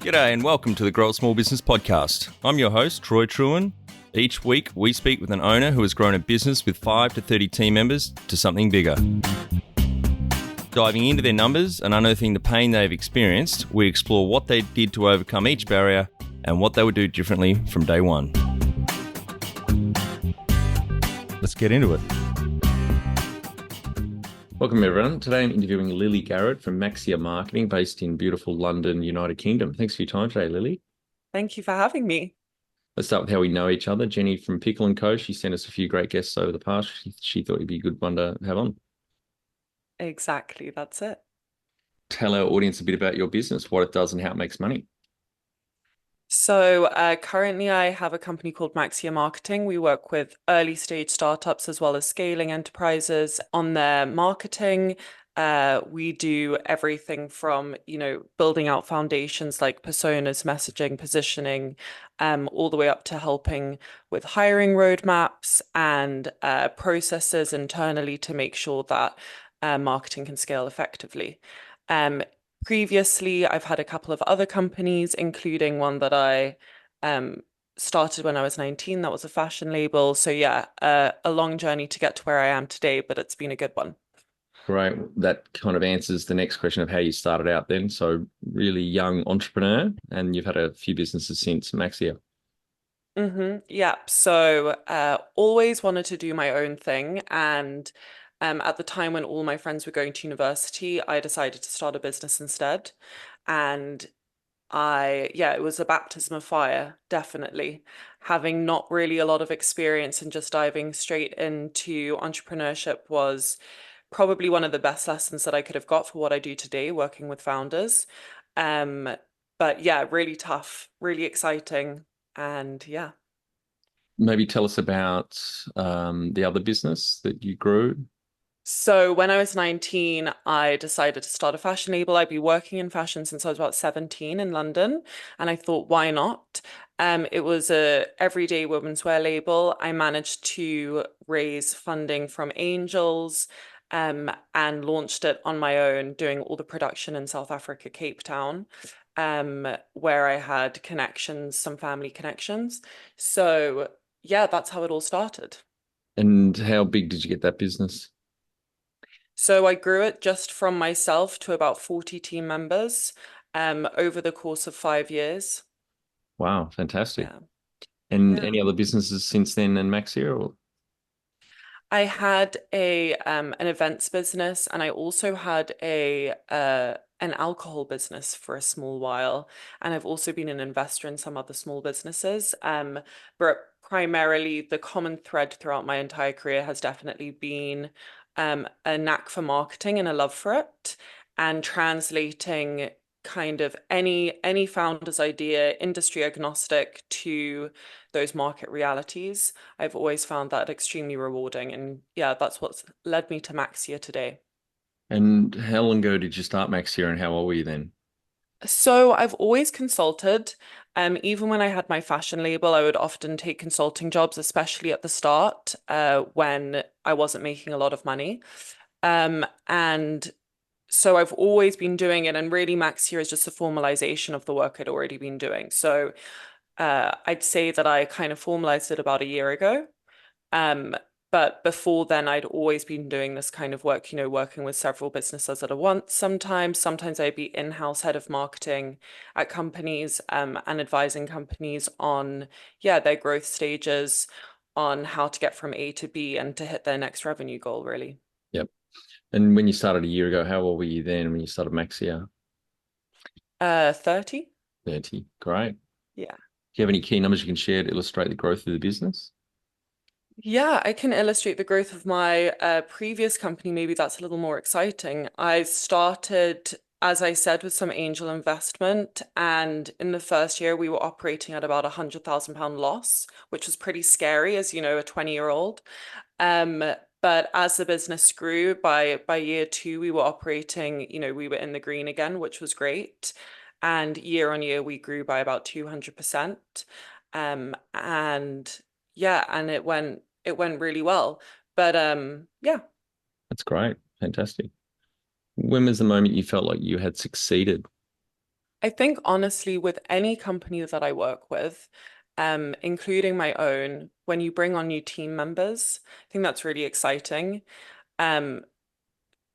G'day and welcome to the Grow a Small Business Podcast. I'm your host, Troy Trewin. Each week, we speak with an owner who has grown a business with 5 to 30 team members to something bigger. Diving into their numbers and unearthing the pain they've experienced, we explore what they did to overcome each barrier and what they would do differently from day one. Let's get into it. Welcome, everyone. Today I'm interviewing Lilly Garrett from Maixia Marketing, based in beautiful London, United Kingdom. Thanks for your time today, Lilly. Thank you for having me. Let's start with how we know each other. Jenny from Pickle & Co. She sent us a few great guests over the past. She thought you'd be a good one to have on. Exactly, that's it. Tell our audience a bit about your business, what it does and how it makes money. So currently I have a company called Maixia Marketing. We work with early stage startups as well as scaling enterprises on their marketing. We do everything from, building out foundations like personas, messaging, positioning, all the way up to helping with hiring roadmaps and processes internally to make sure that marketing can scale effectively. Previously, I've had a couple of other companies, including one that I started when I was 19. That was a fashion label. So yeah, a long journey to get to where I am today, but it's been a good one. Great. That kind of answers the next question of how you started out then. So really young entrepreneur, and you've had a few businesses since Maixia. Yeah. So always wanted to do my own thing. And at the time when all my friends were going to university, I decided to start a business instead. And it was a baptism of fire, definitely. Having not really a lot of experience and just diving straight into entrepreneurship was probably one of the best lessons that I could have got for what I do today, working with founders. But yeah, really tough, really exciting. And yeah. Maybe tell us about the other business that you grew. So when I was 19, I decided to start a fashion label. I'd been working in fashion since I was about 17 in London, and I thought, why not? It was a everyday women's wear label. I managed to raise funding from angels, and launched it on my own, doing all the production in South Africa, Cape Town, where I had connections, some family connections. So yeah, that's how it all started. And how big did you get that business? So I grew it just from myself to about 40 team members over the course of 5 years. Wow, fantastic. Yeah. And Yeah. any other businesses since then and Maixia? Or? I had an events business, and I also had an alcohol business for a small while. And I've also been an investor in some other small businesses. But primarily the common thread throughout my entire career has definitely been a knack for marketing and a love for it, and translating kind of any founder's idea, industry agnostic, to those market realities. I've always found that extremely rewarding, and yeah, that's what's led me to Maixia today. And how long ago did you start Maixia and how old were you then? So I've always consulted. Even when I had my fashion label, I would often take consulting jobs, especially at the start, when I wasn't making a lot of money. And so I've always been doing it, and really Maixia is just a formalization of the work I'd already been doing. So I'd say that I kind of formalized it about a year ago. But before then, I'd always been doing this kind of work, working with several businesses at a once sometimes. Sometimes I'd be in-house head of marketing at companies, and advising companies on, their growth stages, on how to get from A to B and to hit their next revenue goal, really. Yep. And when you started a year ago, how old were you then when you started Maixia? 30. 30. Great. Yeah. Do you have any key numbers you can share to illustrate the growth of the business? Yeah, I can illustrate the growth of my previous company. Maybe that's a little more exciting. I started, as I said, with some angel investment, and in the first year we were operating at about £100,000 loss, which was pretty scary, as you know, a 20-year-old. But as the business grew, by year two, we were operating, we were in the green again, which was great. And year on year, we grew by about 200%. And yeah, and it went really well. But yeah. That's great. Fantastic. When was the moment you felt like you had succeeded? I think honestly, with any company that I work with, including my own, when you bring on new team members, I think that's really exciting. Um,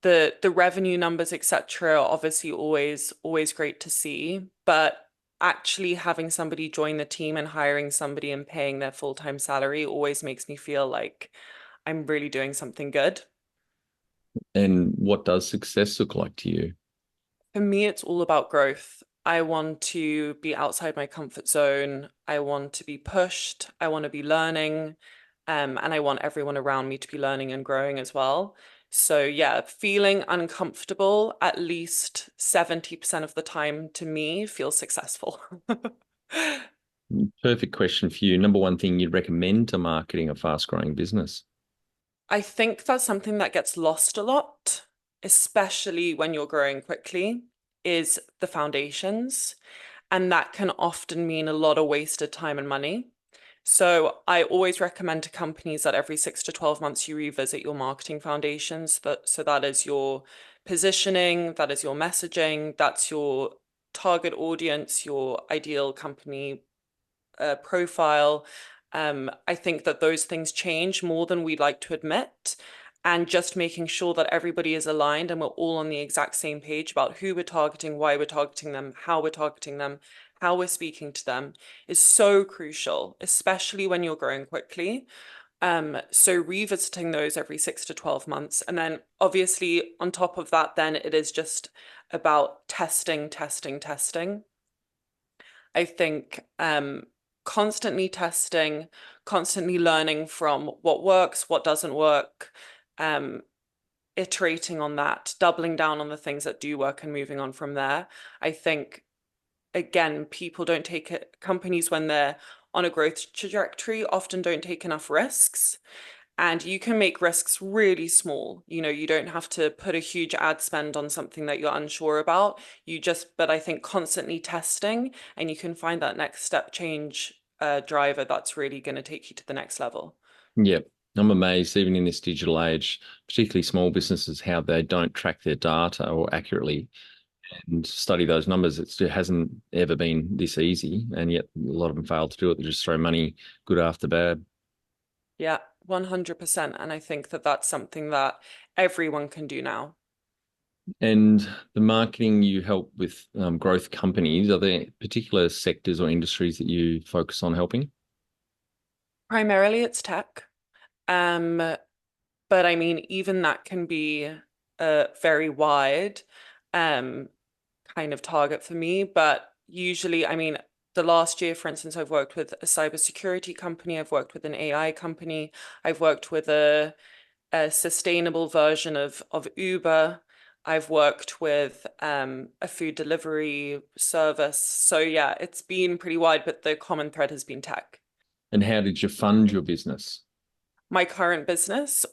the revenue numbers, etc., are obviously always great to see, but actually having somebody join the team and hiring somebody and paying their full-time salary always makes me feel like I'm really doing something good. And what does success look like to you? For me, it's all about growth. I want to be outside my comfort zone. I want to be pushed. I want to be learning. And I want everyone around me to be learning and growing as well. So, yeah, feeling uncomfortable at least 70% of the time to me feels successful. Perfect question for you. Number one thing you'd recommend to marketing a fast-growing business? I think that's something that gets lost a lot, especially when you're growing quickly, is the foundations. And that can often mean a lot of wasted time and money. So I always recommend to companies that every 6 to 12 months you revisit your marketing foundations. So that is your positioning, that is your messaging, that's your target audience, your ideal company profile. I think that those things change more than we'd like to admit. And just making sure that everybody is aligned and we're all on the exact same page about who we're targeting, why we're targeting them, how we're targeting them, how we're speaking to them is so crucial, especially when you're growing quickly. So revisiting those every 6 to 12 months. And then obviously on top of that, then it is just about testing, testing, testing. I think constantly testing, constantly learning from what works, what doesn't work, um, iterating on that, doubling down on the things that do work and moving on from there. I think, again, people don't take it, companies when they're on a growth trajectory often don't take enough risks. And you can make risks really small. You don't have to put a huge ad spend on something that you're unsure about. But I think constantly testing and you can find that next step change driver that's really going to take you to the next level. Yep. I'm amazed, even in this digital age, particularly small businesses, how they don't track their data or accurately and study those numbers. It hasn't ever been this easy, and yet a lot of them fail to do it. They just throw money good after bad. Yeah, 100%. And I think that that's something that everyone can do now. And the marketing you help with growth companies, are there particular sectors or industries that you focus on helping? Primarily it's tech. Um, but I mean, even that can be very wide um, kind of target for me. But usually, I mean, the last year, for instance, I've worked with a cybersecurity company, I've worked with an AI company, I've worked with a sustainable version of Uber. I've worked with a food delivery service. So yeah, it's been pretty wide, but the common thread has been tech. And how did you fund your business? My current business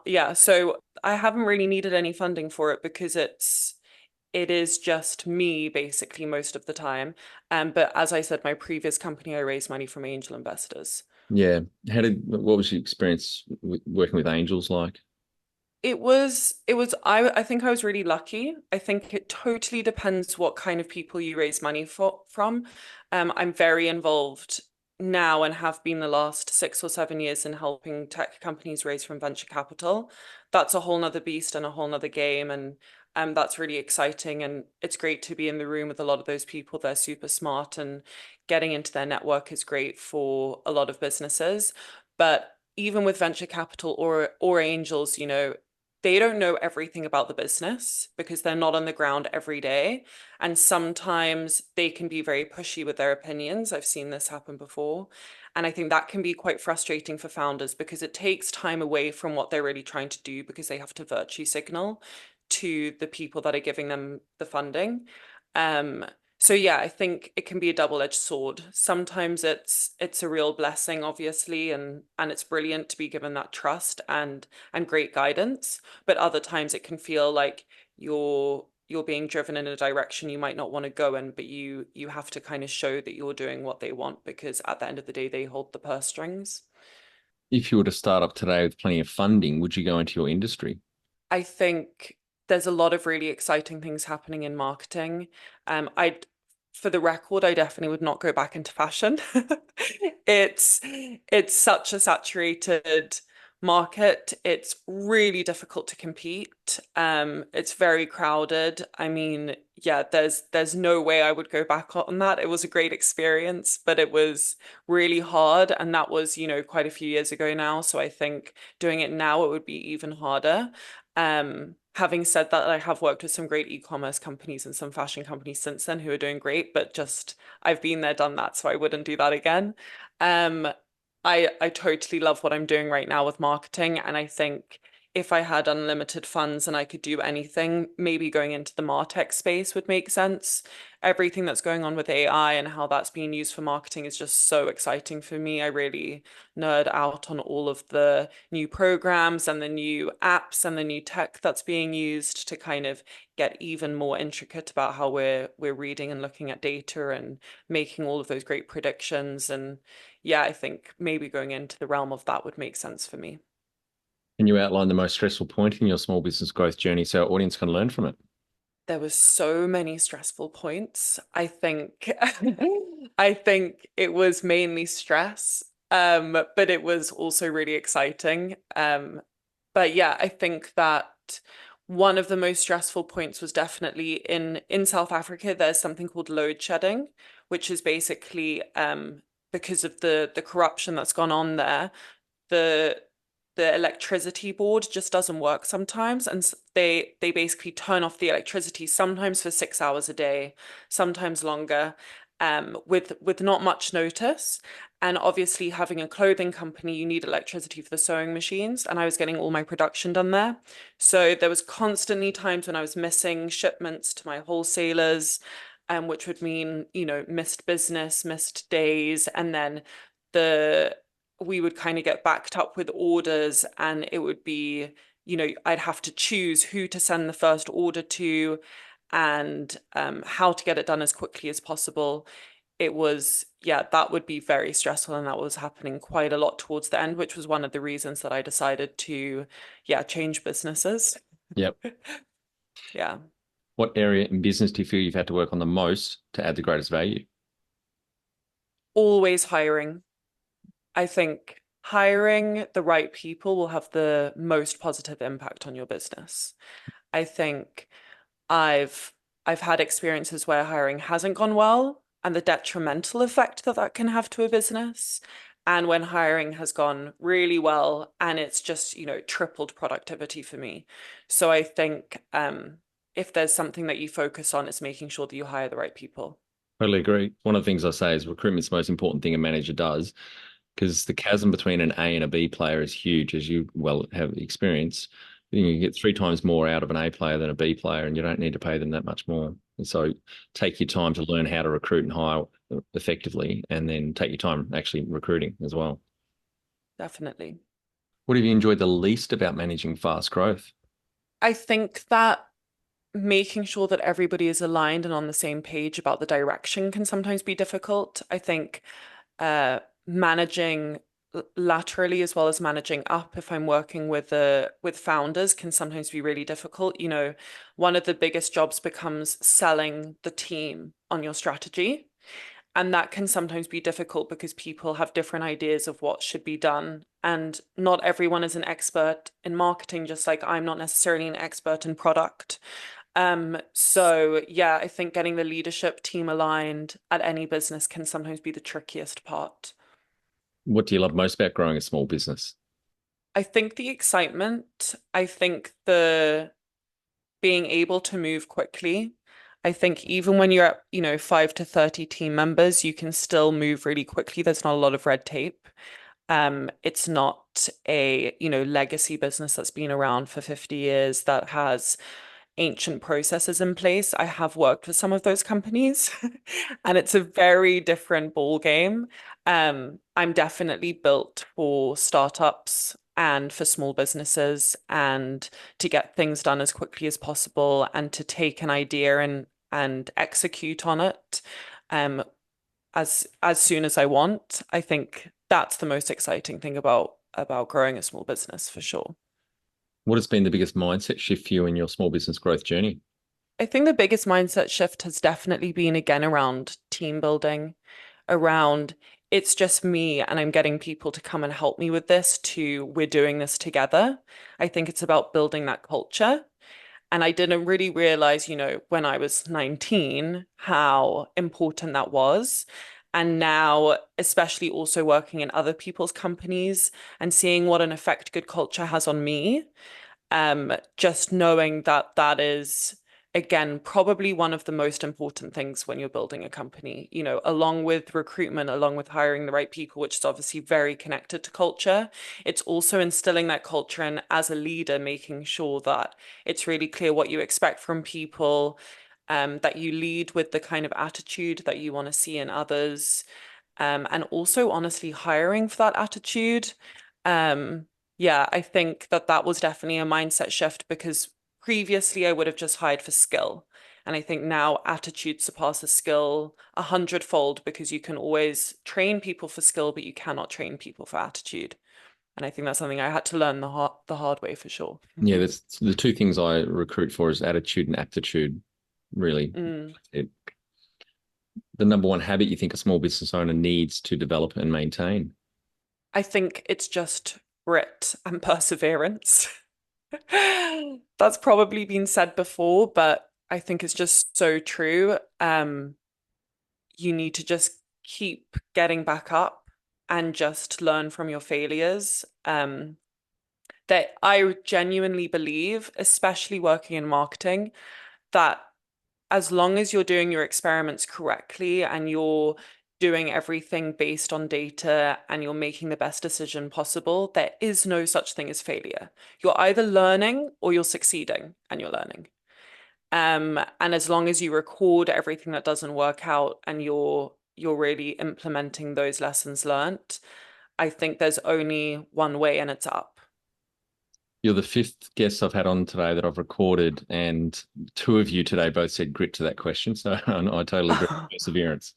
yeah, so I haven't really needed any funding for it because it is just me basically most of the time. But as I said, my previous company, I raised money from angel investors. Yeah. What was your experience working with angels like? I think I was really lucky. I think it totally depends what kind of people you raise money from. I'm very involved now and have been the last 6 or 7 years in helping tech companies raise from venture capital. That's a whole nother beast and a whole nother game. And that's really exciting. And it's great to be in the room with a lot of those people. They're super smart and getting into their network is great for a lot of businesses. But even with venture capital or angels, they don't know everything about the business because they're not on the ground every day. And sometimes they can be very pushy with their opinions. I've seen this happen before. And I think that can be quite frustrating for founders because it takes time away from what they're really trying to do because they have to virtue signal to the people that are giving them the funding. Um, so yeah, I think it can be a double-edged sword. Sometimes it's a real blessing, obviously, and it's brilliant to be given that trust and great guidance. But other times it can feel like you're being driven in a direction you might not want to go in, but you have to kind of show that you're doing what they want because at the end of the day, they hold the purse strings. If you were to start up today with plenty of funding, would you go into your industry? I think there's a lot of really exciting things happening in marketing. For the record, I definitely would not go back into fashion. It's such a saturated market. It's really difficult to compete. It's very crowded. I mean, yeah, there's no way I would go back on that. It was a great experience, but it was really hard, and that was, quite a few years ago now. So I think doing it now, it would be even harder. Having said that, I have worked with some great e-commerce companies and some fashion companies since then who are doing great, but just I've been there, done that, so I wouldn't do that again. Um, I totally love what I'm doing right now with marketing, and I think if I had unlimited funds and I could do anything, maybe going into the MarTech space would make sense. Everything that's going on with AI and how that's being used for marketing is just so exciting for me. I really nerd out on all of the new programs and the new apps and the new tech that's being used to kind of get even more intricate about how we're reading and looking at data and making all of those great predictions. And yeah, I think maybe going into the realm of that would make sense for me. Can you outline the most stressful point in your small business growth journey so our audience can learn from it? There were so many stressful points. I think I think it was mainly stress, but it was also really exciting. But yeah, I think that one of the most stressful points was definitely in South Africa. There's something called load shedding, which is basically because of the corruption that's gone on there, the the electricity board just doesn't work sometimes, and they basically turn off the electricity sometimes for 6 hours a day, sometimes longer, with not much notice. And obviously, having a clothing company, you need electricity for the sewing machines, and I was getting all my production done there. So there was constantly times when I was missing shipments to my wholesalers, which would mean, missed business, missed days, and then the we would kind of get backed up with orders, and it would be, I'd have to choose who to send the first order to and how to get it done as quickly as possible. It was, yeah, that would be very stressful, and that was happening quite a lot towards the end, which was one of the reasons that I decided to, yeah, change businesses. Yep. Yeah. What area in business do you feel you've had to work on the most to add the greatest value? Always hiring. I think hiring the right people will have the most positive impact on your business. I think I've I've had experiences where hiring hasn't gone well and the detrimental effect that that can have to a business. And when hiring has gone really well and it's just, tripled productivity for me. So I think if there's something that you focus on, it's making sure that you hire the right people. Totally agree. One of the things I say is recruitment's the most important thing a manager does because the chasm between an A and a B player is huge, as you well have experienced. You can get 3 times more out of an A player than a B player, and you don't need to pay them that much more. And so take your time to learn how to recruit and hire effectively, and then take your time actually recruiting as well. Definitely. What have you enjoyed the least about managing fast growth? I think that making sure that everybody is aligned and on the same page about the direction can sometimes be difficult. I think managing laterally as well as managing up, if I'm working with founders, can sometimes be really difficult. One of the biggest jobs becomes selling the team on your strategy. And that can sometimes be difficult because people have different ideas of what should be done. And not everyone is an expert in marketing, just like I'm not necessarily an expert in product. So yeah, I think getting the leadership team aligned at any business can sometimes be the trickiest part. What do you love most about growing a small business? I think the excitement, I think the being able to move quickly. I think even when you're at, 5 to 30 team members, you can still move really quickly. There's not a lot of red tape. It's not a, legacy business that's been around for 50 years that has ancient processes in place. I have worked with some of those companies and it's a very different ball game. I'm definitely built for startups and for small businesses and to get things done as quickly as possible and to take an idea and execute on it as soon as I want. I think that's the most exciting thing about growing a small business for sure. What has been the biggest mindset shift for you in your small business growth journey? I think the biggest mindset shift has definitely been again around team building, around it's just me and I'm getting people to come and help me with this to we're doing this together. I think it's about building that culture. And I didn't really realize, when I was 19, how important that was. And now, especially also working in other people's companies and seeing what an effect good culture has on me, just knowing that that is, again, probably one of the most important things when you're building a company, along with recruitment, along with hiring the right people, which is obviously very connected to culture. It's also instilling that culture and as a leader, making sure that it's really clear what you expect from people, that you lead with the kind of attitude that you want to see in others, and also honestly hiring for that attitude. Yeah, I think that that was definitely a mindset shift because previously I would have just hired for skill. And I think now attitude surpasses skill 100-fold because you can always train people for skill, but you cannot train people for attitude. And I think that's something I had to learn the hard way for sure. Yeah, that's the two things I recruit for is attitude and aptitude, really. Mm. The number one habit you think a small business owner needs to develop and maintain? I think it's just grit and perseverance. That's probably been said before, but I think it's just so true. You need to just keep getting back up and just learn from your failures. That I genuinely believe, especially working in marketing, that as long as you're doing your experiments correctly and you're doing everything based on data and you're making the best decision possible, there is no such thing as failure. You're either learning or you're succeeding and you're learning. And as long as you record everything that doesn't work out and you're really implementing those lessons learned, I think there's only one way and it's up. You're the fifth guest I've had on today that I've recorded, and two of you today both said grit to that question. So I totally agree with perseverance.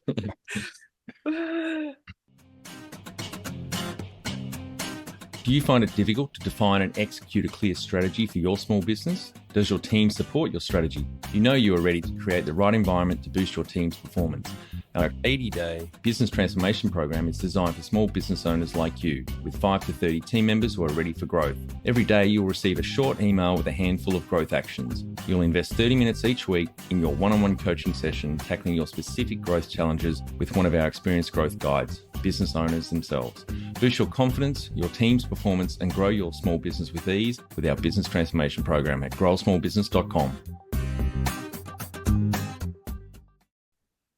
Do you find it difficult to define and execute a clear strategy for your small business? Does your team support your strategy? You know you are ready to create the right environment to boost your team's performance. Our 80-day business transformation program is designed for small business owners like you, with 5 to 30 team members who are ready for growth. Every day, you'll receive a short email with a handful of growth actions. You'll invest 30 minutes each week in your one-on-one coaching session, tackling your specific growth challenges with one of our experienced growth guides, business owners themselves. Boost your confidence, your team's performance, and grow your small business with ease with our business transformation program at growsmallbusiness.com.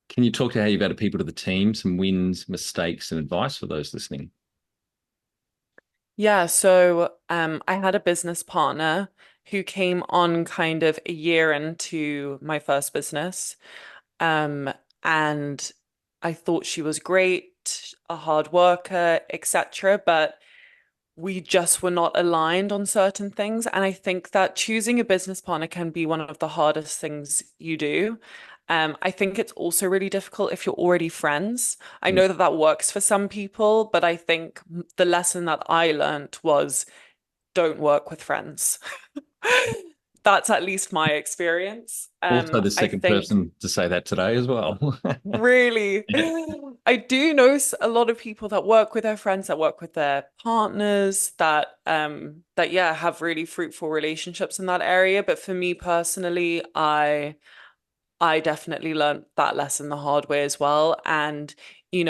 Can you talk to how you've added people to the team, some wins, mistakes, and advice for those listening? Yeah, so I had a business partner who came on kind of a year into my first business. And I thought she was great, a hard worker, etc. But we just were not aligned on certain things. And I think that choosing a business partner can be one of the hardest things you do. I think it's also really difficult if you're already friends. I know that that works for some people, but I think the lesson that I learned was don't work with friends. That's at least my experience. Also, the I second think person to say that today as well. really, I do know a lot of people that work with their friends, that work with their partners, that yeah, have really fruitful relationships in that area. But for me personally, I definitely learned that lesson the hard way as well. And you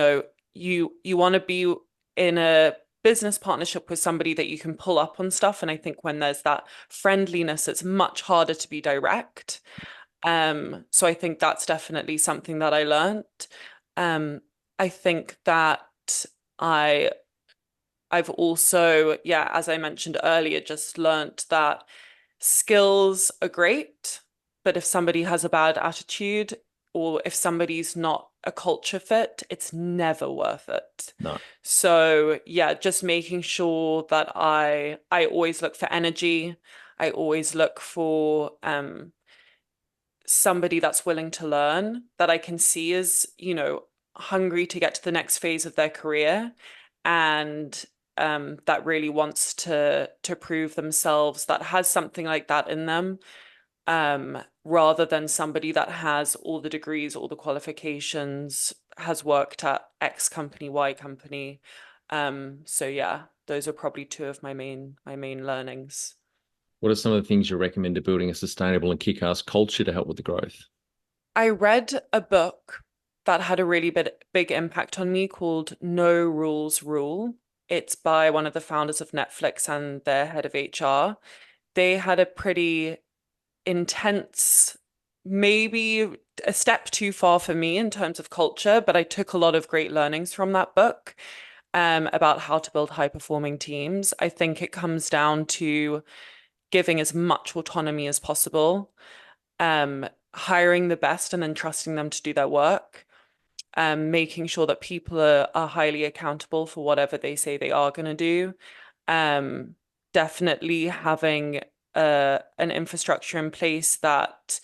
want to be in a business partnership with somebody that you can pull up on stuff. And I think when there's that friendliness, it's much harder to be direct. So I think that's definitely something that I learned. I think that I I've also, yeah, as I mentioned earlier, just learned that skills are great, but if somebody has a bad attitude or if somebody's not a culture fit, it's never worth it. No. So yeah, just making sure that I always look for energy. I always look for somebody that's willing to learn, that I can see is, hungry to get to the next phase of their career. And that really wants to prove themselves, that has something like that in them, rather than somebody that has all the degrees, all the qualifications, has worked at X company, Y company. So yeah, those are probably two of my main learnings. What are some of the things you recommend to building a sustainable and kick-ass culture to help with the growth? I read a book that had a really big impact on me called No Rules Rule. It's by one of the founders of Netflix and their head of HR. They had a pretty intense, maybe a step too far for me in terms of culture, but I took a lot of great learnings from that book, about how to build high-performing teams. I think it comes down to giving as much autonomy as possible, hiring the best and then trusting them to do their work, making sure that people are highly accountable for whatever they say they are going to do. Definitely having an infrastructure in place that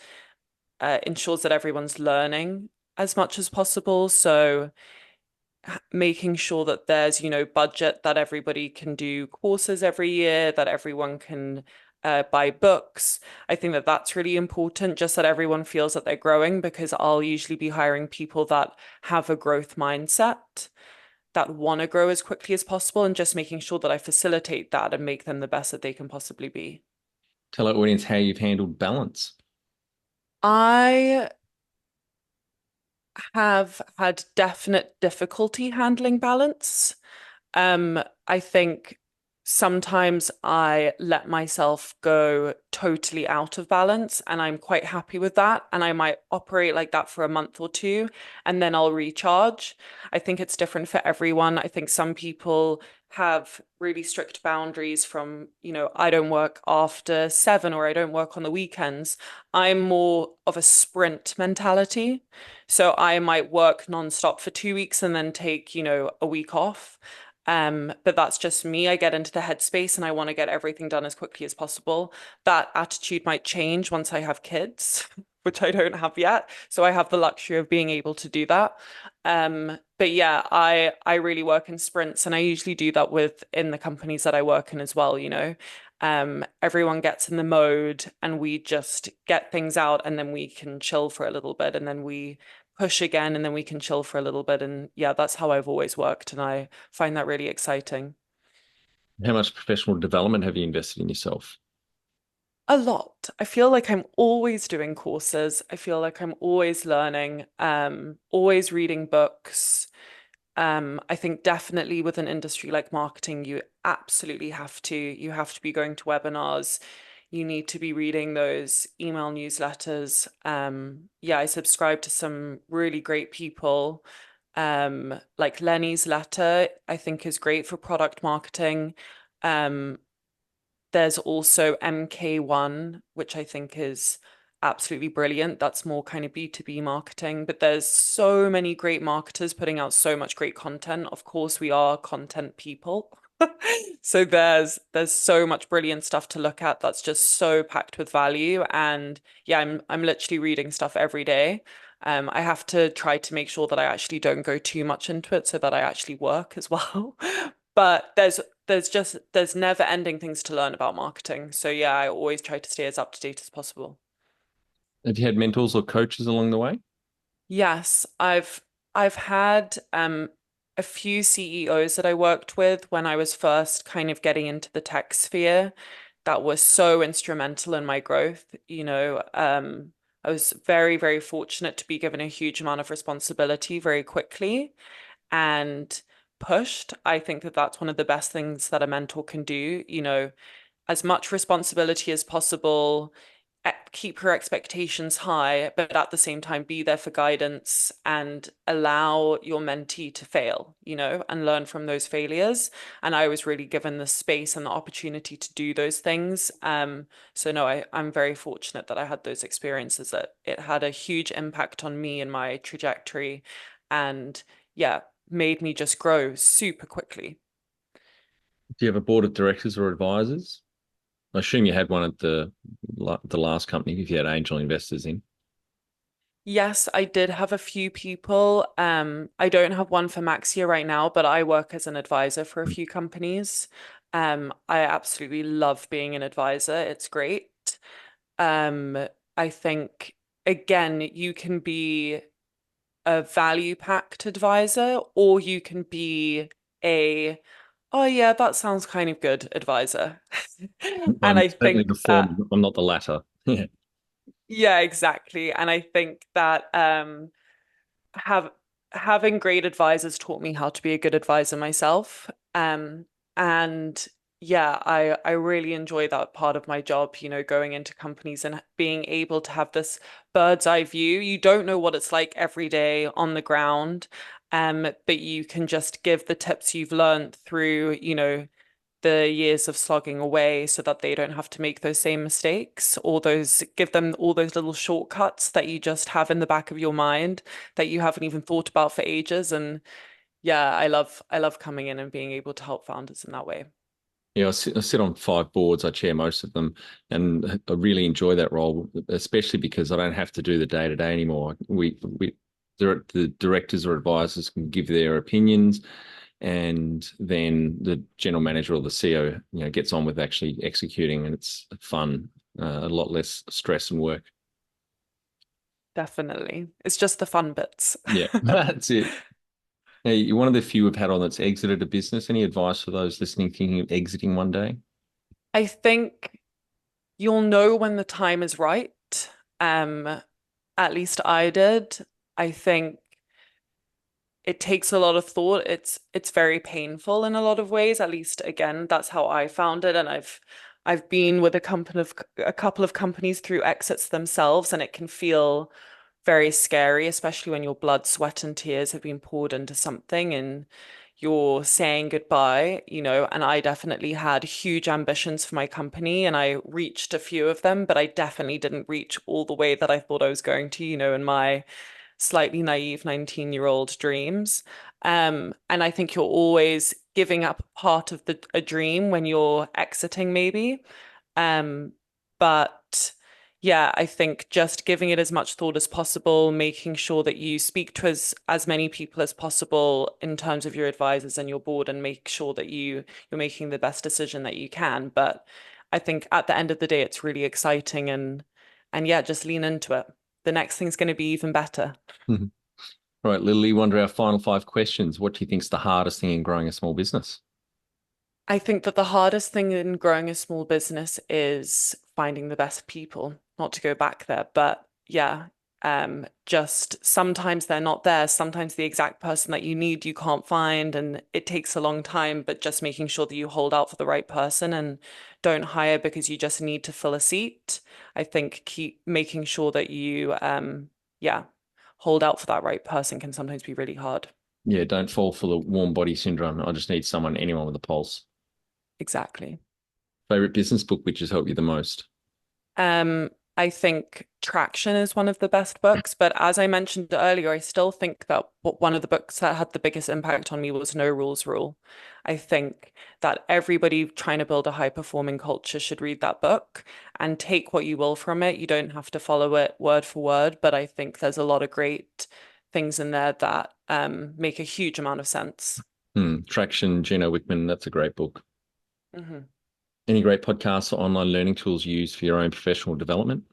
ensures that everyone's learning as much as possible. So making sure that there's, budget, that everybody can do courses every year, that everyone can buy books. I think that that's really important, just that everyone feels that they're growing, because I'll usually be hiring people that have a growth mindset, that want to grow as quickly as possible, and just making sure that I facilitate that and make them the best that they can possibly be. Tell our audience how you've handled balance. I have had definite difficulty handling balance. I think sometimes I let myself go totally out of balance, and I'm quite happy with that. And I might operate like that for a month or two, and then I'll recharge. I think it's different for everyone. I think some people have really strict boundaries from, I don't work after 7, or I don't work on the weekends. I'm more of a sprint mentality. So I might work nonstop for 2 weeks and then take, a week off. But that's just me. I get into the headspace and I want to get everything done as quickly as possible. That attitude might change once I have kids, which I don't have yet. So I have the luxury of being able to do that. But yeah, I really work in sprints, and I usually do that within the companies that I work in as well, Everyone gets in the mode and we just get things out, and then we can chill for a little bit, and then we push again, and then we can chill for a little bit. And yeah, that's how I've always worked, and I find that really exciting. How much professional development have you invested in yourself? A lot. I feel like I'm always doing courses. I feel like I'm always learning, always reading books. I think definitely with an industry like marketing, you absolutely you have to be going to webinars. You need to be reading those email newsletters. Yeah, I subscribe to some really great people. Like Lenny's letter, I think is great for product marketing. Um, there's also MK1, which I think is absolutely brilliant. That's more kind of B2B marketing, but there's so many great marketers putting out so much great content. Of course, we are content people. So there's so much brilliant stuff to look at that's just so packed with value. And yeah, I'm literally reading stuff every day. I have to try to make sure that I actually don't go too much into it so that I actually work as well. But there's never ending things to learn about marketing. So yeah, I always try to stay as up to date as possible. Have you had mentors or coaches along the way? Yes, I've had a few CEOs that I worked with when I was first kind of getting into the tech sphere that was so instrumental in my growth. I was very, very fortunate to be given a huge amount of responsibility very quickly and pushed. I think that that's one of the best things that a mentor can do, as much responsibility as possible, keep her expectations high, but at the same time be there for guidance and allow your mentee to fail, and learn from those failures. And I was really given the space and the opportunity to do those things. So no, I'm very fortunate that I had those experiences, that it had a huge impact on me and my trajectory, and yeah, made me just grow super quickly. Do you have a board of directors or advisors? I assume you had one at the last company if you had angel investors in. Yes, I did have a few people. I don't have one for Maxia right now, but I work as an advisor for a few companies. I absolutely love being an advisor. It's great. I think again, you can be a value packed advisor, or you can be a, oh yeah, that sounds kind of good advisor. And I'm I certainly the think former. that, I'm not the latter. Yeah. yeah, exactly. And I think that have having great advisors taught me how to be a good advisor myself. And yeah, I really enjoy that part of my job, going into companies and being able to have this bird's eye view. You don't know what it's like every day on the ground, but you can just give the tips you've learned through, the years of slogging away so that they don't have to make those same mistakes, or those give them all those little shortcuts that you just have in the back of your mind that you haven't even thought about for ages. And yeah, I love coming in and being able to help founders in that way. Yeah, I sit on 5 boards. I chair most of them, and I really enjoy that role, especially because I don't have to do the day to day anymore. The directors or advisors can give their opinions, and then the general manager or the CEO, gets on with actually executing, and it's fun, a lot less stress and work. Definitely. It's just the fun bits. Yeah, that's it. Hey, you're one of the few we've had on that's exited a business. Any advice for those listening, thinking of exiting one day? I think you'll know when the time is right. Um, at least I did. I think it takes a lot of thought. It's very painful in a lot of ways. At least again, that's how I found it. And I've been with a couple of companies through exits themselves, and it can feel very scary, especially when your blood, sweat, and tears have been poured into something and you're saying goodbye, and I definitely had huge ambitions for my company and I reached a few of them, but I definitely didn't reach all the way that I thought I was going to, in my slightly naive 19-year-old dreams. And I think you're always giving up part of a dream when you're exiting, maybe. Um, but yeah, I think just giving it as much thought as possible, making sure that you speak to as many people as possible in terms of your advisors and your board, and make sure that you're making the best decision that you can. But I think at the end of the day, it's really exciting, and yeah, just lean into it. The next thing's going to be even better. Mhm. All right, Lily, one of our final 5 questions. What do you think is the hardest thing in growing a small business? I think that the hardest thing in growing a small business is finding the best people, not to go back there, but yeah, just sometimes they're not there. Sometimes the exact person that you need you can't find, and it takes a long time, but just making sure that you hold out for the right person and don't hire because you just need to fill a seat. I think keep making sure that you, yeah, hold out for that right person can sometimes be really hard. Yeah, don't fall for the warm body syndrome. I just need anyone with a pulse. Exactly. Favorite business book which has helped you the most? Um, I think Traction is one of the best books, but as I mentioned earlier, I still think that one of the books that had the biggest impact on me was No Rules Rule. I think that everybody trying to build a high performing culture should read that book and take what you will from it. You don't have to follow it word for word, but I think there's a lot of great things in there that make a huge amount of sense. Traction, Gino Wickman. That's a great book. Mhm. Any great podcasts or online learning tools you use for your own professional development?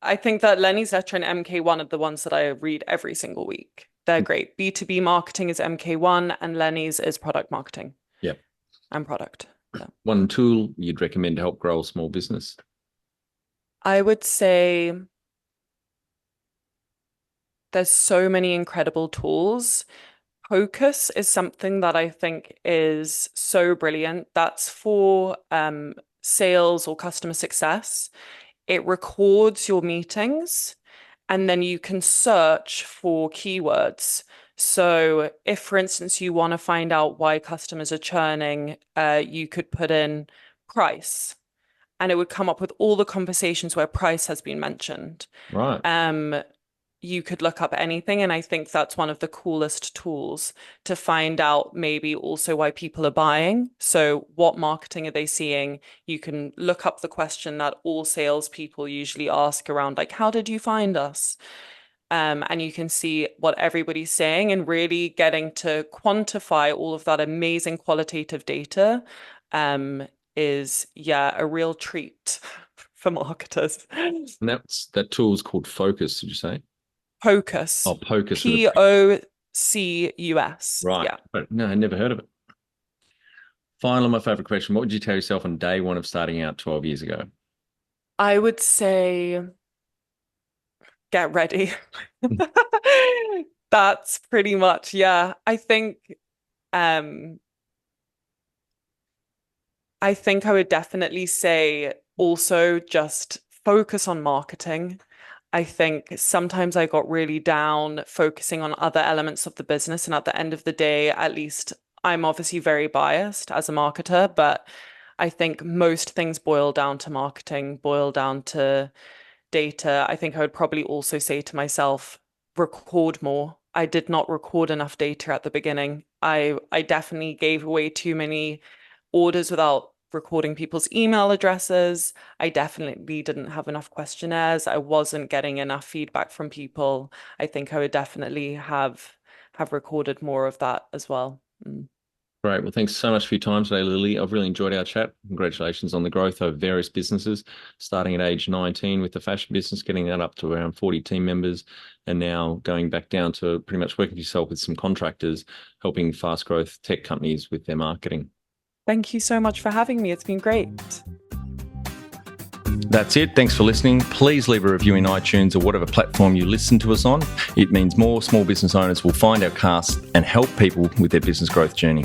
I think that Lenny's Letter and MK1 are the ones that I read every single week. They're great. B2B marketing is MK1 and Lenny's is product marketing Yep. and product. Yeah. One tool you'd recommend to help grow a small business? I would say there's so many incredible tools. Focus is something that I think is so brilliant. That's for sales or customer success. It records your meetings and then you can search for keywords. So if, for instance, you want to find out why customers are churning, you could put in price and it would come up with all the conversations where price has been mentioned. Right. Um, you could look up anything, and I think that's one of the coolest tools to find out maybe also why people are buying. So what marketing are they seeing? You can look up the question that all salespeople usually ask around, like, how did you find us? and you can see what everybody's saying, and really getting to quantify all of that amazing qualitative data is, a real treat for marketers. And that tool is called Focus, did you say? Pocus. Oh, Pocus. Pocus. Right. Yeah. But no, I never heard of it. Finally, my favorite question. What would you tell yourself on day one of starting out 12 years ago? I would say get ready. That's pretty much, I think I would definitely say also just focus on marketing. I think sometimes I got really down focusing on other elements of the business, and at the end of the day, at least I'm obviously very biased as a marketer, but I think most things boil down to marketing, boil down to data. I think I would probably also say to myself, record more. I did not record enough data at the beginning. I definitely gave away too many orders without recording people's email addresses. I definitely didn't have enough questionnaires. I wasn't getting enough feedback from people. I think I would definitely have recorded more of that as well. Great. Well, thanks so much for your time today, Lilly. I've really enjoyed our chat. Congratulations on the growth of various businesses, starting at age 19 with the fashion business, getting that up to around 40 team members, and now going back down to pretty much working for yourself with some contractors, helping fast growth tech companies with their marketing. Thank you so much for having me. It's been great. That's it. Thanks for listening. Please leave a review in iTunes or whatever platform you listen to us on. It means more small business owners will find our cast and help people with their business growth journey.